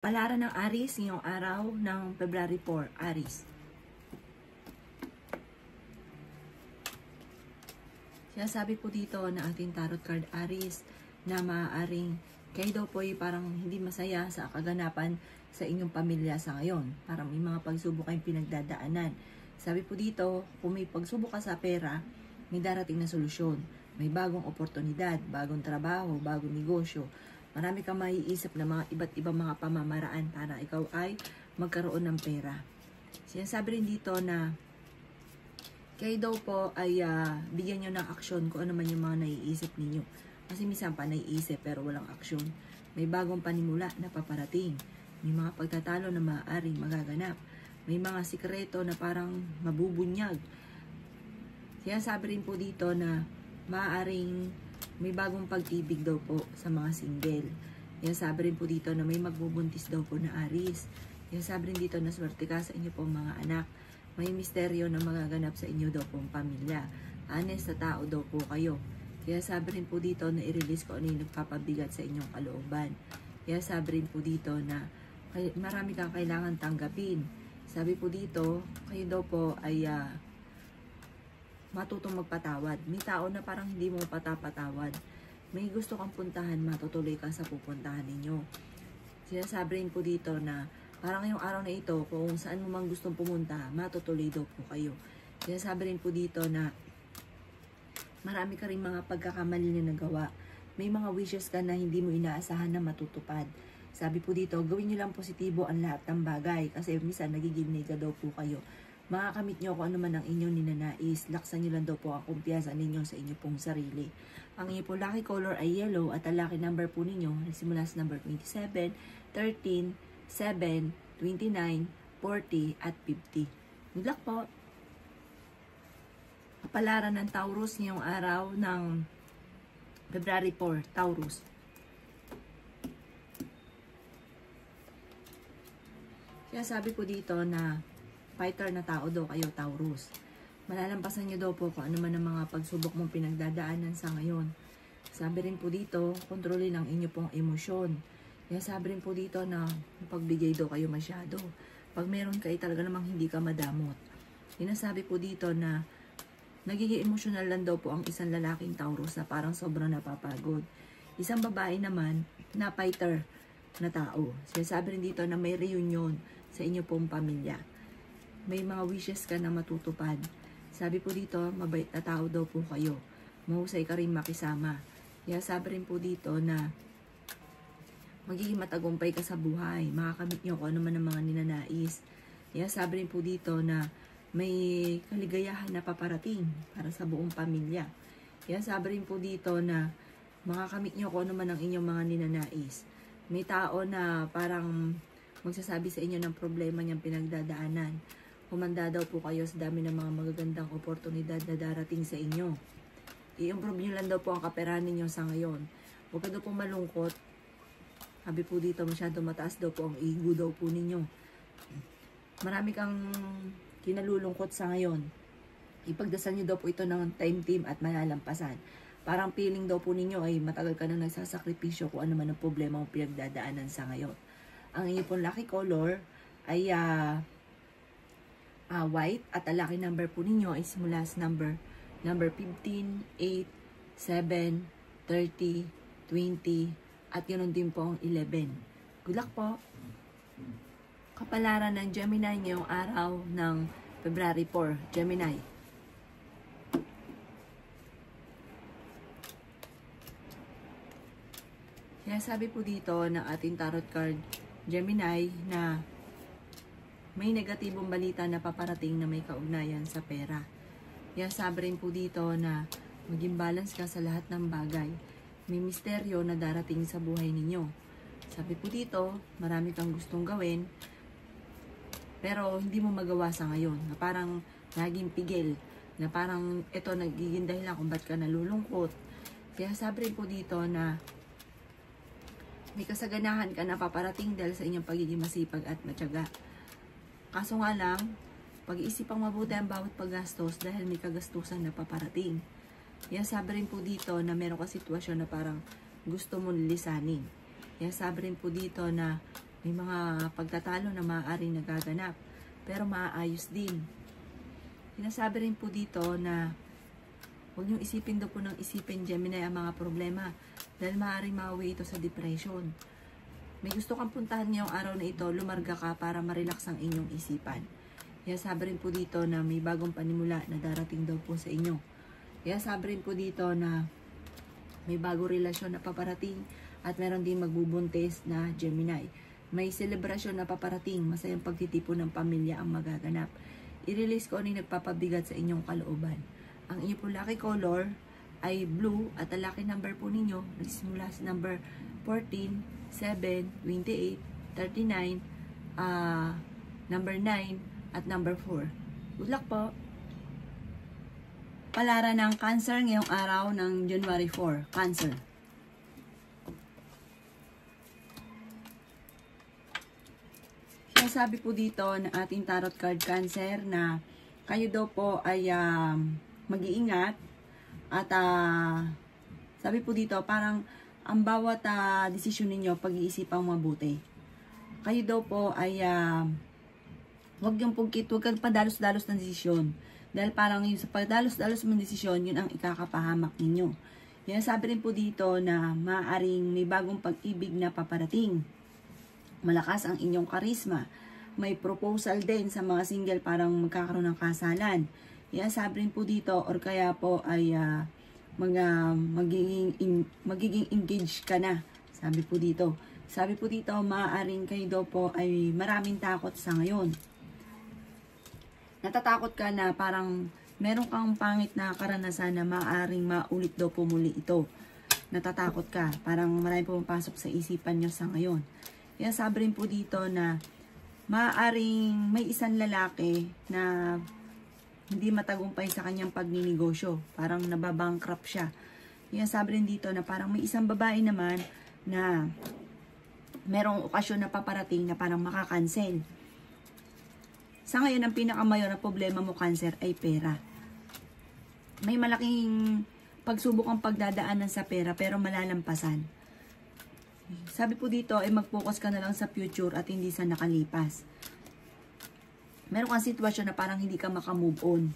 Palaran ng Aries ngayong araw ng February 4, Aries. Sinasabi po dito na ating tarot card Aries na maaaring kayo daw po ay parang hindi masaya sa kaganapan sa inyong pamilya sa ngayon. Parang may mga pagsubok kayong pinagdadaanan. Sabi po dito, kung may pagsubok ka sa pera, may darating na solusyon. May bagong oportunidad, bagong trabaho, bagong negosyo. Marami kang maiisip na mga iba't ibang mga pamamaraan para ikaw ay magkaroon ng pera. Sinasabi rin dito na kayo daw po ay bigyan nyo ng aksyon kung ano man yung mga naiisip ninyo. Kasi minsan pa naiisip pero walang aksyon. May bagong panimula na paparating. May mga pagtatalo na maaaring magaganap. May mga sikreto na parang mabubunyag. Sinasabi rin po dito na maaaring may bagong pag-ibig daw po sa mga single. Sinasabi rin po dito na may magbubuntis daw po na Aries. Sinasabi rin dito na swerte ka sa inyo pong mga anak. May misteryo na magaganap sa inyo daw pong pamilya. Honest na tao daw po kayo. Kaya sabi rin po dito na i-release ko ano yung nagpapabigat sa inyong kalooban. Kaya sabi rin po dito na marami kang kailangan tanggapin. Sabi po dito, kayo daw po ay matutong magpatawad. May tao na parang hindi mo patapatawad. May gusto kang puntahan, matutuloy ka sa pupuntahan ninyo. Sinasabi rin po dito na parang ngayong araw na ito, kung saan mo mang gustong pumunta, matutuloy daw po kayo. Sinasabi rin po dito na marami ka rin mga pagkakamali na nagawa. May mga wishes ka na hindi mo inaasahan na matutupad. Sabi po dito, gawin nyo lang positibo ang lahat ng bagay kasi minsan nagiging nega daw po kayo. Makakamit nyo kung ano man ang inyong ninanais. Laksan nyo lang daw po ang kumpiyansa ninyo sa inyo pong sarili. Ang inyo po lucky color ay yellow at ang lucky number po ninyo nagsimula sa number 27, 13, 7, 29, 40, at 50. Good luck po! Kapalaran ng Taurus ngayong araw ng February 4, Taurus. Kaya sabi po dito na fighter na tao daw kayo, Taurus. Malalampasan nyo daw po kung ano man ang mga pagsubok mong pinagdadaanan sa ngayon. Sabi rin po dito, kontrolin ang inyo pong emosyon. Kaya sabi rin po dito na pagbigay daw kayo masyado. Pag meron kayo talaga namang hindi ka madamot. Sinasabi po dito na nagiging emosyonal lang daw po ang isang lalaking Taurus na parang sobrang napapagod. Isang babae naman na fighter na tao. Sinasabi rin dito na may reunion sa inyo pong pamilya. May mga wishes ka na matutupad. Sabi po dito, mabait na tao daw po kayo. Mahusay ka rin makisama. Kaya sabi rin po dito na magiging matagumpay ka sa buhay. Makakamit nyo kung ano man ang mga ninanais. Kaya sabi rin po dito na may kaligayahan na paparating para sa buong pamilya. Kaya sabi rin po dito na makakamit nyo kung ano man ang inyong mga ninanais. May tao na parang magsasabi sa inyo ng problema niyang pinagdadaanan. Humanda daw po kayo sa dami ng mga magagandang oportunidad na darating sa inyo. I-improve nyo lang daw po ang kaperahan ninyo sa ngayon. Huwag ka daw po malungkot. Sabi po dito, masyado mataas daw po ang ego daw po ninyo. Marami kang kinalulungkot sa ngayon. Ipagdasal nyo daw po ito ng time team at malalampasan. Parang feeling daw po ninyo ay matagal ka nang nagsasakripisyo kung ano man ang problema mong pinagdadaanan sa ngayon. Ang inyo pong lucky color ay white at ang lucky number po ninyo ay simula sa number 15, 8, 7, 30, 20 at ganoon din po ang 11. Good luck po! Kapalaran ng Gemini ngayong araw ng February 4, Gemini. Kaya sabi po dito ng ating tarot card Gemini na may negatibong balita na paparating na may kaugnayan sa pera. Kaya sabi rin po dito na maging balance ka sa lahat ng bagay. May misteryo na darating sa buhay ninyo. Sabi po dito, marami kang gustong gawin, pero hindi mo magawa sa ngayon. Na parang naging pigil. Na parang ito nagiging dahilan kung ba't ka nalulungkot. Kaya sabi rin po dito na may kasaganahan ka na paparating dahil sa inyong pagiging masipag at matyaga. Kaso nga lang, pag-iisipang mabuti ang bawat paggastos dahil may kagastusan na paparating. Kaya sabi rin po dito na meron ka sitwasyon na parang gusto mo lisanin. Kaya sabi rin po dito na May mga pagtatalo na maaaring nagaganap, pero maaayos din. Sinasabi rin po dito na huwag niyong isipin daw po ng isipin, Gemini, ang mga problema dahil maaaring mauwi ito sa depression. May gusto kang puntahan ngayong araw na ito, lumarga ka para ma-relax ang inyong isipan. Kaya sabi rin po dito na may bagong panimula na darating daw po sa inyo. Kaya sabi rin po dito na may bagong relasyon na paparating at meron din magbubuntis na Gemini. May selebrasyon na paparating, masayang pagtitipon ng pamilya ang magaganap. I-release ko ano yung nagpapabigat sa inyong kalooban. Ang inyong po lucky color ay blue at ang lucky number po ninyo nagsimula sa number 14, 7, 28, 39, number 9, at number 4. Good luck po! Palaran ng Cancer ngayong araw ng January 4. Cancer. Sabi po dito ng ating tarot card Cancer na kayo daw po ay mag-iingat at sabi po dito parang ang bawat desisyon ninyo pag-iisipang mabuti. Kayo daw po ay huwag kang padalos-dalos ng desisyon. Dahil parang yung sa padalos-dalos ng desisyon, yun ang ikakapahamak ninyo. Yan sabi rin po dito na maaaring may bagong pag-ibig na paparating. Malakas ang inyong karisma. May proposal din sa mga single parang magkakaroon ng kasalan. Yan sabi rin po dito or kaya po ay magiging engaged ka na. Sabi po dito. Sabi po dito, maaaring kayo daw po ay maraming takot sa ngayon. Natatakot ka na parang meron kang pangit na karanasan na maaaring maulit daw po muli ito. Natatakot ka. Parang marami pumapasok sa isipan nyo sa ngayon. Kaya sabi rin po dito na maaaring may isang lalaki na hindi matagumpay sa kanyang pagninegosyo. Parang nababankrupt siya. Kaya sabi rin dito na parang may isang babae naman na merong okasyon na paparating na parang makakancel. Sa ngayon, ang pinakamayor na problema mo, Cancer, ay pera. May malaking pagsubok ang pagdadaanan sa pera, pero malalampasan. Sabi po dito, ay mag-focus ka na lang sa future at hindi sa nakalipas. Meron kang sitwasyon na parang hindi ka makamove on.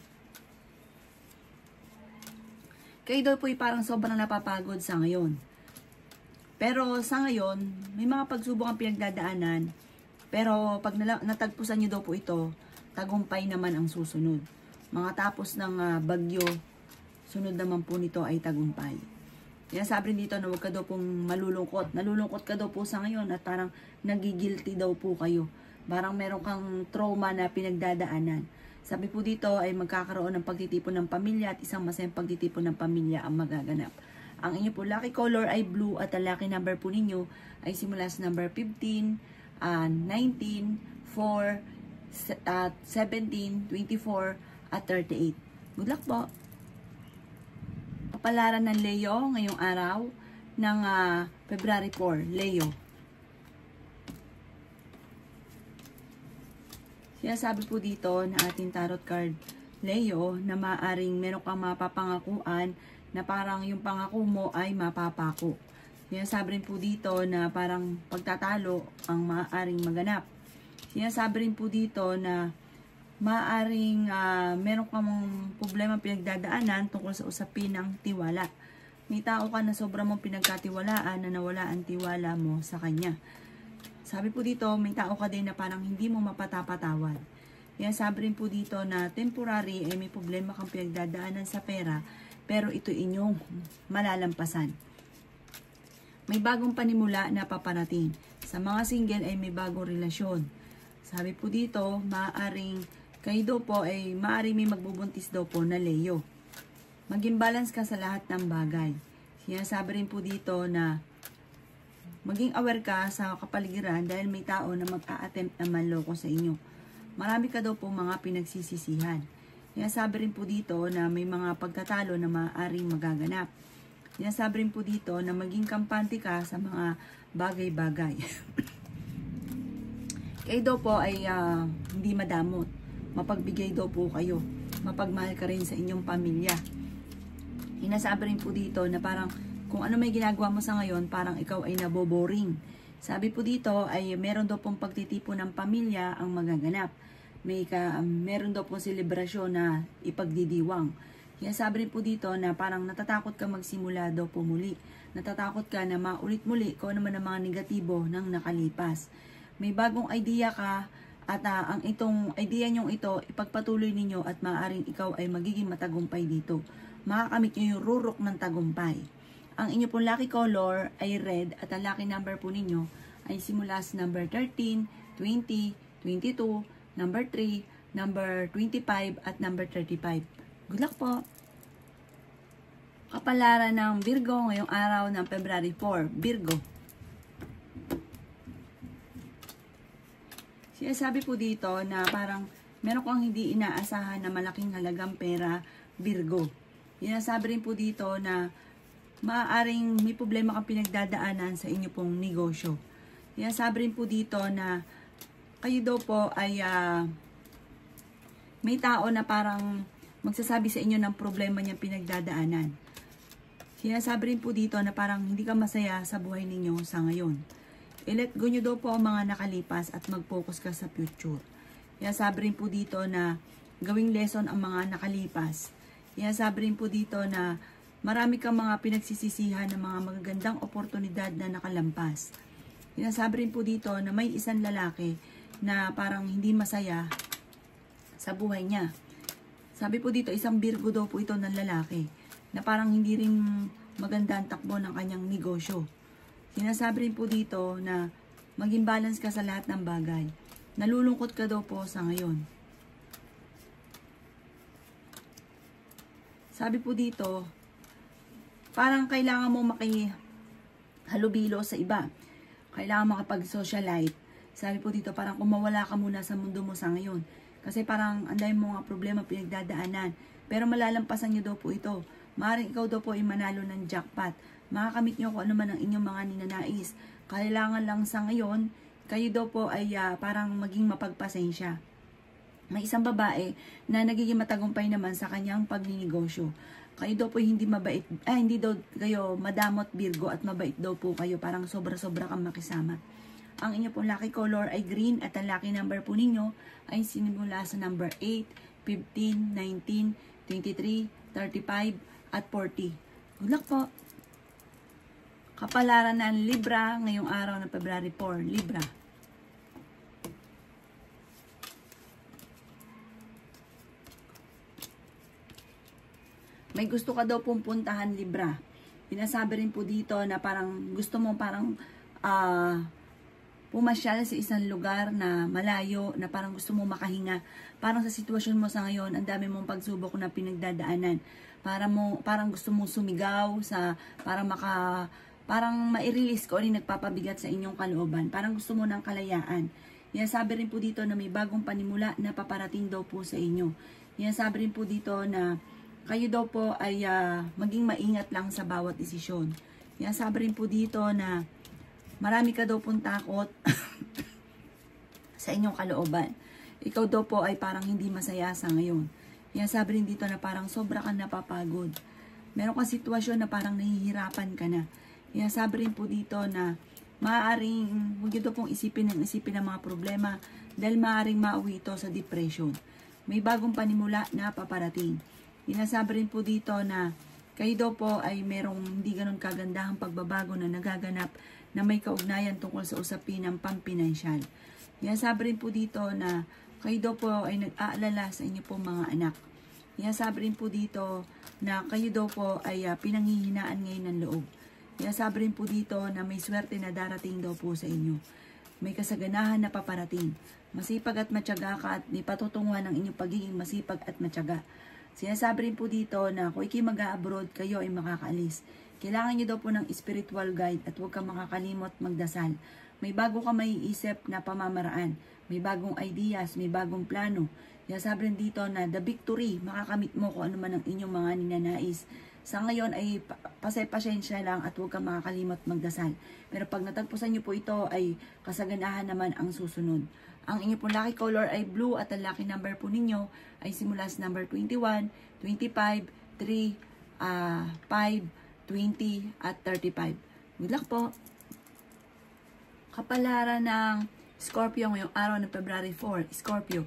Kayo daw po ay parang sobrang napapagod sa ngayon. Pero sa ngayon, may mga pagsubok ang pinagdadaanan. Pero pag natagpusan nyo daw po ito, tagumpay naman ang susunod. Mga tapos ng bagyo, sunod naman po nito ay tagumpay. Kaya sabi rin dito na huwag ka daw pong malulungkot. Nalulungkot ka daw po sa ngayon at parang nagigilty daw po kayo. Parang meron kang trauma na pinagdadaanan. Sabi po dito ay magkakaroon ng pagtitipon ng pamilya at isang masayang pagtitipon ng pamilya ang magaganap. Ang inyo po lucky color ay blue at ang lucky number po ninyo ay simula sa number 15, 19, 4, 17, 24, at 38. Good luck po! Kapalaran ng Leo ngayong araw ng February 4. Leo. Sinasabi po dito na ating tarot card Leo na maaring meron kang mapapangakuan na parang yung pangako mo ay mapapako. Sinasabi rin po dito na parang pagtatalo ang maaaring maganap. Sinasabi rin po dito na maaaring meron kang problema pinagdadaanan tungkol sa usapin ng tiwala. May tao ka na sobrang mong pinagkatiwalaan na nawala ang tiwala mo sa kanya. Sabi po dito, may tao ka din na parang hindi mo mapatapatawad. Kaya sabi rin po dito na temporary ay may problema kang pinagdadaanan sa pera, pero ito inyong malalampasan. May bagong panimula na paparating. Sa mga single ay may bagong relasyon. Sabi po dito, maaaring kayo daw po ay maaaring may magbubuntis daw po na Leo. Maging balance ka sa lahat ng bagay. Sinasabi rin po dito na maging aware ka sa kapaligiran dahil may tao na mag-a-attempt na manloko sa inyo. Marami ka daw po mga pinagsisisihan. Sinasabi rin po dito na may mga pagtatalo na maaaring magaganap. Sinasabi rin po dito na maging kampante ka sa mga bagay-bagay. Kayo daw po ay hindi madamot. Mapagbigay daw po kayo. Mapagmahal ka rin sa inyong pamilya. Sinasabi rin po dito na parang kung ano may ginagawa mo sa ngayon, parang ikaw ay naboboring. Sabi po dito ay meron daw pong pagtitipon ng pamilya ang magaganap. Meron daw pong selebrasyon na ipagdidiwang. Kaya sabi rin po dito na parang natatakot ka magsimula daw po muli. Natatakot ka na maulit muli kung ano man ang mga negatibo ng nakalipas. May bagong idea ka at ang itong idea nyong ito ipagpatuloy ninyo at maaaring ikaw ay magiging matagumpay dito. Makakamit nyo yung rurok ng tagumpay. Ang inyo pong lucky color ay red at ang lucky number po ninyo ay simula sa number 13, 20, 22, number 3, number 25 at number 35. Good luck po! Kapalaran ng Virgo ngayong araw ng February 4. Virgo. Sinasabi po dito na parang meron kang hindi inaasahan na malaking halagang pera, Virgo. Sinasabi rin po dito na maaaring may problema kang pinagdadaanan sa inyo pong negosyo. Sinasabi rin po dito na kayo daw po ay may tao na parang magsasabi sa inyo ng problema niyang pinagdadaanan. Sinasabi rin po dito na parang hindi ka masaya sa buhay ninyo sa ngayon. I-let go nyo daw po ang mga nakalipas at mag-focus ka sa future. Sinasabi rin po dito na gawing lesson ang mga nakalipas. Sinasabi rin po dito na marami kang mga pinagsisisihan ng mga magagandang oportunidad na nakalampas. Sinasabi rin po dito na may isang lalaki na parang hindi masaya sa buhay niya. Sabi po dito, isang Virgo daw po ito ng lalaki na parang hindi rin maganda ang takbo ng kanyang negosyo. Sinasabi rin po dito na maging balance ka sa lahat ng bagay. Nalulungkot ka daw po sa ngayon. Sabi po dito, parang kailangan mo makihalubilo sa iba. Kailangan makapag-socialite. Sabi po dito, parang kumawala ka muna sa mundo mo sa ngayon. Kasi parang ang dami mo nga problema pinagdadaanan. Pero malalampasan nyo daw po ito. Maaaring ikaw daw po ay manalo ng jackpot. Makakamit nyo kung ano man ang inyong mga ninanais. Kailangan lang sa ngayon, kayo daw po ay parang maging mapagpasensya. May isang babae na nagiging matagumpay naman sa kanyang pagninegosyo. Kayo daw po hindi mabait, hindi daw kayo madamot Virgo at mabait daw po kayo. Parang sobra-sobra kang makisama. Ang inyo pong lucky color ay green at ang lucky number po ninyo ay sinimula sa number 8, 15, 19, 23, 35 at 40. Good luck po! Kapalaran ng Libra ngayong araw ng February 4. Libra. May gusto ka daw pong puntahan, Libra. Pinasabi rin po dito na parang gusto mo parang pumasyal sa isang lugar na malayo, na parang gusto mo makahinga. Parang sa sitwasyon mo sa ngayon, ang dami mong pagsubok na pinagdadaanan. Parang gusto mong sumigaw parang ma-release ko rin nagpapabigat sa inyong kalooban. Parang gusto mo ng kalayaan. Sabi rin po dito na may bagong panimula na paparating daw po sa inyo. Sabi rin po dito na kayo daw po ay maging maingat lang sa bawat desisyon. Sabi rin po dito na marami ka daw pong takot sa inyong kalooban. Ikaw daw po ay parang hindi masaya sa ngayon. Sabi rin dito na parang sobra kang napapagod. Meron kang sitwasyon na parang nahihirapan ka na. Sabi rin po dito na maaaring huwag ito pong isipin ng mga problema dahil maaaring mauwi ito sa depression. May bagong panimula na paparating. Sinasabi rin po dito na kayo daw po ay merong hindi ganun kagandahang pagbabago na nagaganap na may kaugnayan tungkol sa usapin ng pampinansyal. Sinasabi rin po dito na kayo daw po ay nag-aalala sa inyo pong mga anak. Sinasabi rin po dito na kayo daw po ay pinanghihinaan ngayon ng loob. Sinasabi rin po dito na may swerte na darating daw po sa inyo. May kasaganahan na paparating. Masipag at matyaga ka at ipatutunguhan ng inyong pagiging masipag at matyaga. Sinasabi rin po dito na kung ikay mag-abroad, kayo ay makakaalis. Kailangan nyo daw po ng spiritual guide at huwag kang makakalimot magdasal. May bago ka maiisip na pamamaraan. May bagong ideas, may bagong plano. Sinasabi rin dito na the victory, makakamit mo kung ano man ang inyong mga ninanais. Sa ngayon ay pasensya lang at huwag kang makakalimot magdasal. Pero pag natagpusan nyo po ito ay kasaganahan naman ang susunod. Ang inyo pong lucky color ay blue at ang lucky number po ninyo ay simula sa number 21, 25, 3, 5, 20 at 35. Good luck po! Kapalaran ng Scorpio ngayong araw ng February 4. Scorpio.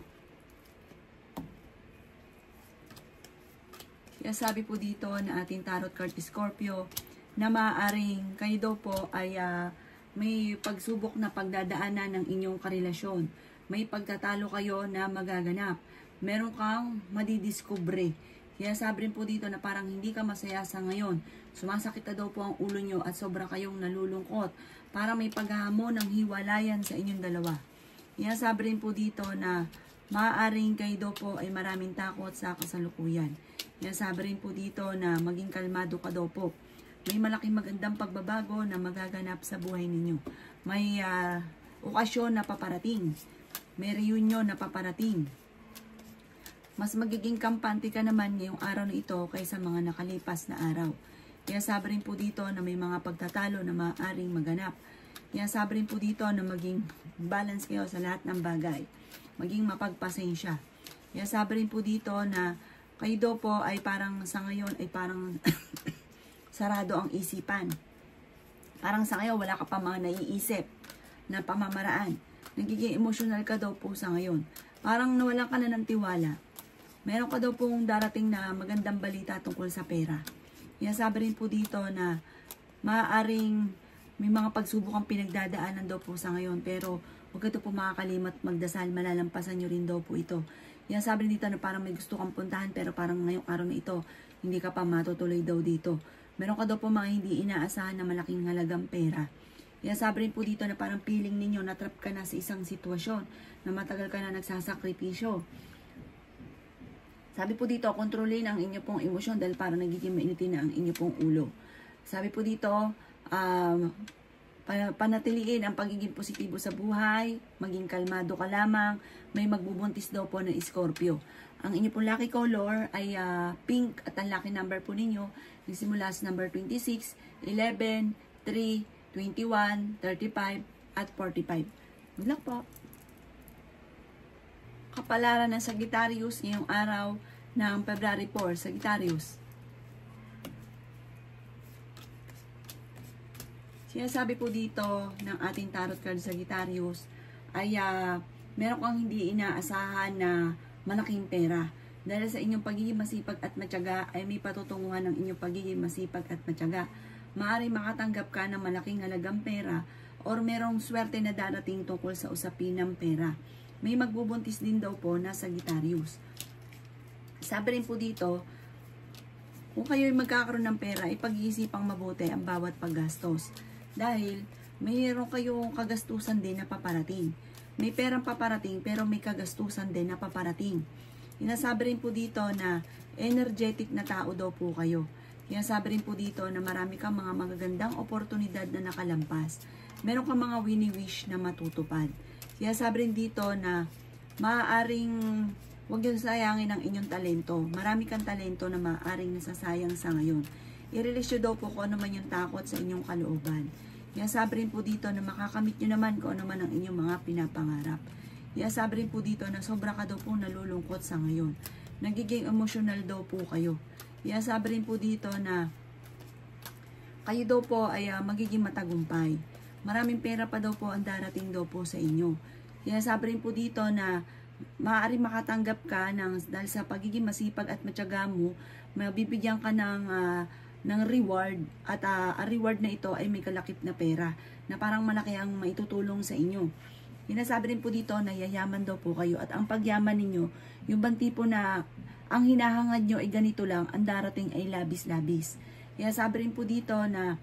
Kaya sabi po dito na ating tarot card Scorpio na maaaring kayo daw po ay may pagsubok na pagdadaanan ng inyong karelasyon. May pagtatalo kayo na magaganap. Meron kang madidiskubre. Kaya sabi rin po dito na parang hindi ka masaya sa ngayon. Sumasakit na daw po ang ulo nyo at sobra kayong nalulungkot. Para may paghahamon ng hiwalayan sa inyong dalawa. Kaya sabi rin po dito na maaaring kayo daw po ay maraming takot sa kasalukuyan. Kaya sabi rin po dito na maging kalmado ka daw po. May malaking magandang pagbabago na magaganap sa buhay ninyo. May okasyon na paparating. May reunion na paparating. Mas magiging kampante ka naman ngayong araw na ito kaysa mga nakalipas na araw. Kaya sabi rin po dito na may mga pagtatalo na maaaring maganap. Kaya sabi rin po dito na maging balance kayo sa lahat ng bagay. Maging mapagpasensya. Kaya sabi rin po dito na kayo daw po ay parang sa ngayon ay parang sarado ang isipan. Parang sa ngayon wala ka pa mga naiisip na pamamaraan. Nagiging emotional ka daw po sa ngayon. Parang nawalan ka na ng tiwala. Meron ka daw pong darating na magandang balita tungkol sa pera. Kaya sabi rin po dito na maaaring may mga pagsubok ang pinagdadaanan daw po sa ngayon. Pero huwag ito po makakalimat magdasal. Malalampasan nyo rin daw po ito. Kaya sabi rin dito na parang may gusto kang puntahan pero parang ngayong araw na ito hindi ka pa matutuloy daw dito. Meron ka daw po mga hindi inaasahan na malaking halagang pera. Kaya sabi rin po dito na parang feeling ninyo natrap ka na sa isang sitwasyon na matagal ka na nagsasakripisyo. Sabi po dito, kontrolin ang inyo pong emosyon dahil parang nagiging mainitin na ang inyo pong ulo. Sabi po dito, panatiliin ang pagiging positibo sa buhay, maging kalmado ka lamang, may magbubuntis daw po ng Scorpio. Ang inyo pong lucky color ay pink at ang lucky number po ninyo, nagsimula sa number 26, 11, 3, 21, 35, at 45. Good luck po! Kapalaran ng Sagittarius ngayong araw ng February 4. Sagittarius. Sinasabi po dito ng ating tarot card Sagittarius ay meron kang hindi inaasahan na malaking pera. Dahil sa inyong pagiging masipag at matyaga ay may patutunguhan ng inyong pagiging masipag at matyaga. Maaari makatanggap ka ng malaking halagang pera or merong swerte na darating tungkol sa usapin ng pera. May magbubuntis din daw po na Sagittarius. Sabi rin po dito, kung kayo'y magkakaroon ng pera, ipag-iisipang mabuti ang bawat paggastos. Dahil mayroon kayong kagastusan din na paparating. May perang paparating pero may kagastusan din na paparating. Inasabi rin po dito na energetic na tao daw po kayo. Inasabi rin po dito na marami kang mga magagandang oportunidad na nakalampas. Meron kang mga wini-wish na matutupad. Kaya sabi rin dito na maaaring huwag yung sayangin ang inyong talento. Marami kang talento na maaaring nasasayang sa ngayon. I-release nyo daw po kung ano man yung takot sa inyong kalooban. Kaya sabi rin po dito na makakamit nyo naman kung ano man ang inyong mga pinapangarap. Kaya sabi rin po dito na sobra ka daw po nalulungkot sa ngayon. Nagiging emotional daw po kayo. Kaya sabi rin po dito na kayo daw po ay magiging matagumpay. Maraming pera pa daw po ang darating daw po sa inyo. Kaya sabi rin po dito na maaaring makatanggap ka dahil sa pagiging masipag at matyaga mo, mabibigyan ka ng reward at ang reward na ito ay may kalakip na pera na parang malaki ang maitutulong sa inyo. Sinasabi rin po dito na yayaman daw po kayo at ang pagyaman ninyo, yung bang tipo na ang hinahangad nyo ay ganito lang, ang darating ay labis-labis. Kaya sabi rin po dito na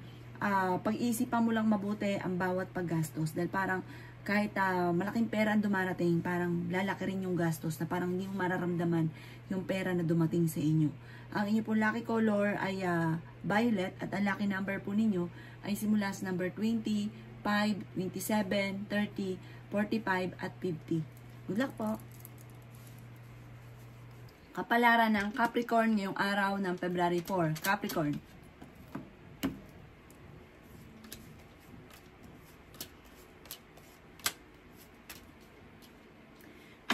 pag-iisipan mo lang mabuti ang bawat paggastos dahil parang kahit malaking pera ang dumarating, parang lalaki rin yung gastos na parang hindi mo mararamdaman yung pera na dumating sa inyo. Ang inyo pong lucky color ay violet at ang lucky number po ninyo ay simula sa number 20, 5, 27, 30, 45 at 50. Good luck po! Kapalaran ng Capricorn ngayong araw ng February 4. Capricorn.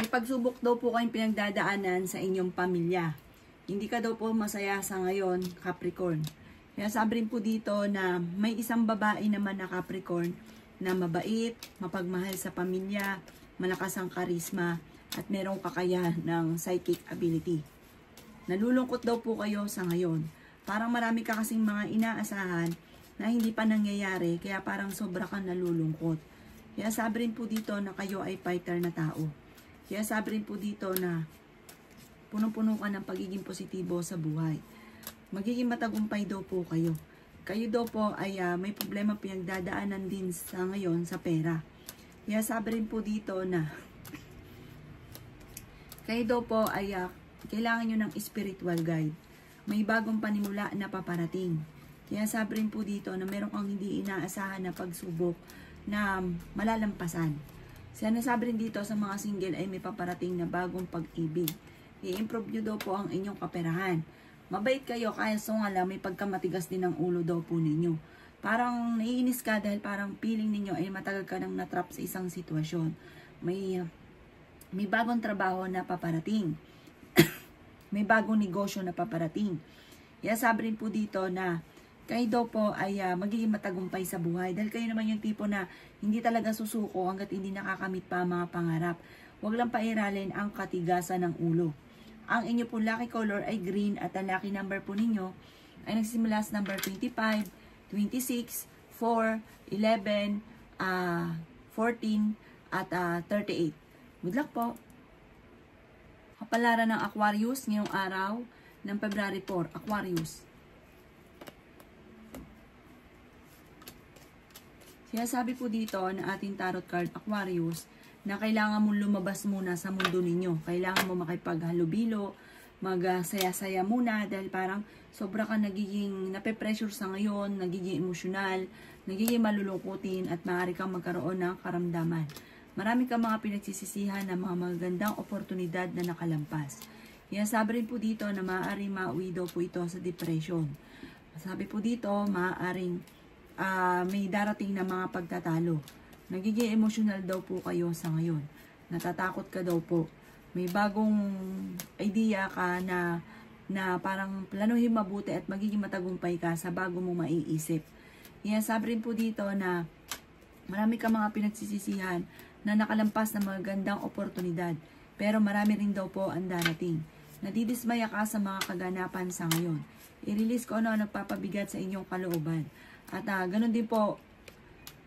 May pagsubok daw po kayong pinagdadaanan sa inyong pamilya. Hindi ka daw po masaya sa ngayon, Capricorn. Kaya sabi rin po dito na may isang babae naman na Capricorn na mabait, mapagmahal sa pamilya, malakas ang karisma, at merong kakayahan ng psychic ability. Nalulungkot daw po kayo sa ngayon. Parang marami ka kasing mga inaasahan na hindi pa nangyayari, kaya parang sobra kang nalulungkot. Kaya sabi rin po dito na kayo ay fighter na tao. Kaya sabi rin po dito na punong-puno ka ng pagiging positibo sa buhay. Magiging matagumpay daw po kayo. Kayo daw po ay may problema pinagdadaanan din sa ngayon sa pera. Kaya sabi rin po dito na kayo daw po ay kailangan nyo ng spiritual guide. May bagong panimula na paparating. Kaya sabi rin po dito na meron kang hindi inaasahan na pagsubok na malalampasan. Kaya nasabi rin dito sa mga single ay may paparating na bagong pag-ibig. I-improve nyo daw po ang inyong kaperahan. Mabait kayo, kaya so nga lang, may pagkamatigas din ng ulo daw po ninyo. Parang naiinis ka dahil parang feeling ninyo ay matagal ka nang natrap sa isang sitwasyon. May bagong trabaho na paparating. May bagong negosyo na paparating. Kaya sabi rin po dito na kayo daw po ay magiging matagumpay sa buhay. Dahil kayo naman yung tipo na hindi talaga susuko hanggat hindi nakakamit pa ang mga pangarap. Huwag lang pairalin ang katigasan ng ulo. Ang inyo po lucky color ay green at ang lucky number po ninyo ay nagsisimula sa number 25, 26, 4, 11, 14, at 38. Good luck po! Kapalaran ng Aquarius ngayong araw ng February 4, Aquarius. Kaya sabi po dito na ating tarot card, Aquarius, na kailangan mong lumabas muna sa mundo ninyo. Kailangan mo makipaghalubilo, magsaya-saya muna dahil parang sobra ka nagiging nape-pressure sa ngayon, nagiging emosyonal, nagiging malulungkutin at maaari kang magkaroon ng karamdaman. Marami kang mga pinagsisisihan na mga magandang oportunidad na nakalampas. Kaya sabi rin po dito na maaaring mauwi daw po ito sa depression. Sabi po dito, maaaring may darating na mga pagtatalo. Nagiging emotional daw po kayo sa ngayon. Natatakot ka daw po. May bagong idea ka na parang planuhin mabuti at magiging matagumpay ka sa bago mong maiisip. Kaya sabi rin po dito na marami ka mga pinagsisisihan na nakalampas na magandang oportunidad. Pero marami rin daw po ang darating. Nadidismaya ka sa mga kaganapan sa ngayon. I-release ko ano ang nagpapabigat sa inyong kalooban. At ganun din po,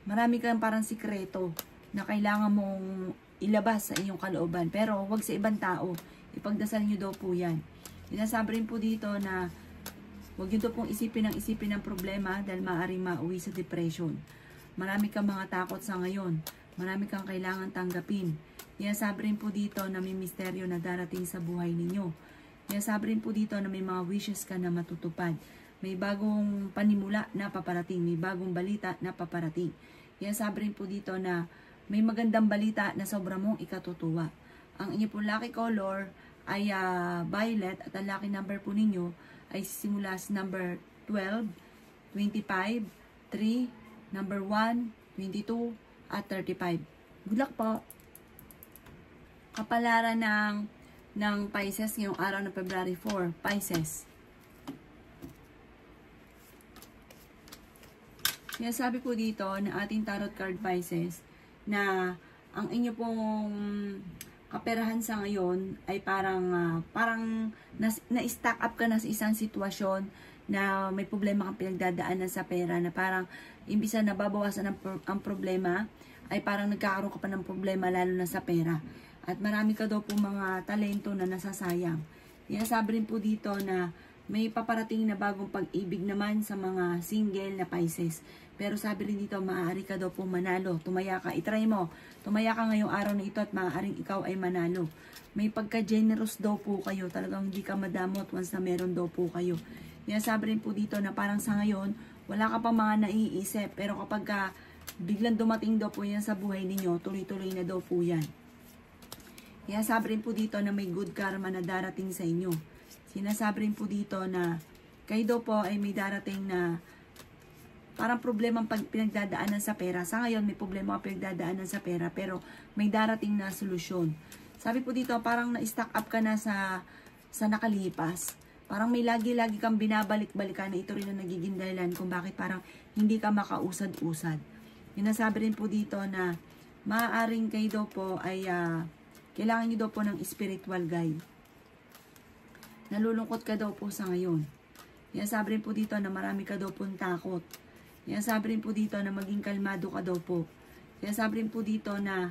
marami kang parang sikreto na kailangan mong ilabas sa inyong kalooban. Pero huwag sa ibang tao. Ipagdasal nyo daw po yan. Sinasabi rin po dito na huwag nyo daw pong isipin ng problema dahil maaaring mauwi sa depression. Marami kang mga takot sa ngayon. Marami kang kailangan tanggapin. Sinasabi rin po dito na may misteryo na darating sa buhay ninyo. Sinasabi rin po dito na may mga wishes ka na matutupad. May bagong panimula na paparating. May bagong balita na paparating. Yan sabi rin po dito na may magandang balita na sobra mong ikatutuwa. Ang inyo po lucky color ay violet at ang lucky number po ninyo ay simula sa number 12, 25, 3, number 1, 22, at 35. Good luck po! Kapalaran ng Pisces ngayong araw ng February 4, Pisces. Kaya sabi po dito na ating tarot card Pisces na ang inyo pong kaperahan sa ngayon ay parang na-stack up ka na sa isang sitwasyon na may problema kang pinagdadaanan sa pera na parang imbisa na babawasan ang problema ay parang nagkakaroon ka pa ng problema lalo na sa pera. At marami ka daw po mga talento na nasasayang. Kaya sabi rin po dito na may paparating na bagong pag-ibig naman sa mga single na Pisces. Pero sabi rin dito, maaari ka daw pong manalo. Tumaya ka. I-try mo. Tumaya ka ngayong araw na ito at maaaring ikaw ay manalo. May pagka-generous daw po kayo. Talagang hindi ka madamot once na meron daw po kayo. Kaya sabi rin po dito na parang sa ngayon, wala ka pang mga naiisip. Pero kapag biglang dumating daw po yan sa buhay ninyo, tuloy-tuloy na daw po yan. Kaya sabi rin po dito na may good karma na darating sa inyo. Sinasabi rin po dito na kayo daw po ay may darating na parang problema pinagdadaanan sa pera. Sa ngayon, may problema pinagdadaanan sa pera, pero may darating na solusyon. Sabi po dito, parang na-stack up ka na sa nakalipas. Parang may lagi-lagi kang binabalik-balikan na ito rin ang nagiging dahilan kung bakit parang hindi ka makausad-usad. Yung nasabi rin po dito na maaaring kayo daw po ay kailangan nyo daw po ng spiritual guide. Nalulungkot ka daw po sa ngayon. Yan sabi rin po dito na marami ka daw po takot. Yan sabi rin po dito na maging kalmado ka daw po. Yan sabi rin po dito na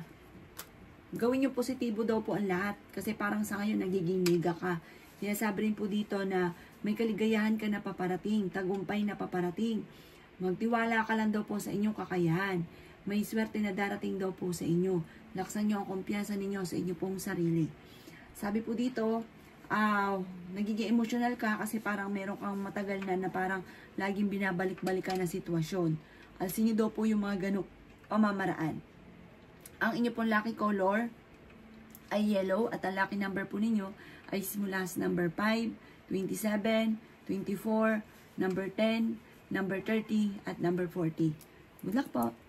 gawin nyo positibo daw po ang lahat. Kasi parang sa ngayon nagiging mega ka. Yan sabi rin po dito na may kaligayahan ka na paparating. Tagumpay na paparating. Magtiwala ka lang daw po sa inyong kakayahan. May swerte na darating daw po sa inyo. Laksan nyo ang kumpiyansa ninyo sa inyo pong sarili. Sabi po dito, nagiging emotional ka kasi parang meron kang matagal na parang laging binabalik-balikan na sitwasyon. Alsin nyo daw po yung mga ganong pamamaraan. Ang inyo pong lucky color ay yellow at ang lucky number po ninyo ay simula sa number 5, 27, 24, number 10, number 30 at number 40. Good luck po!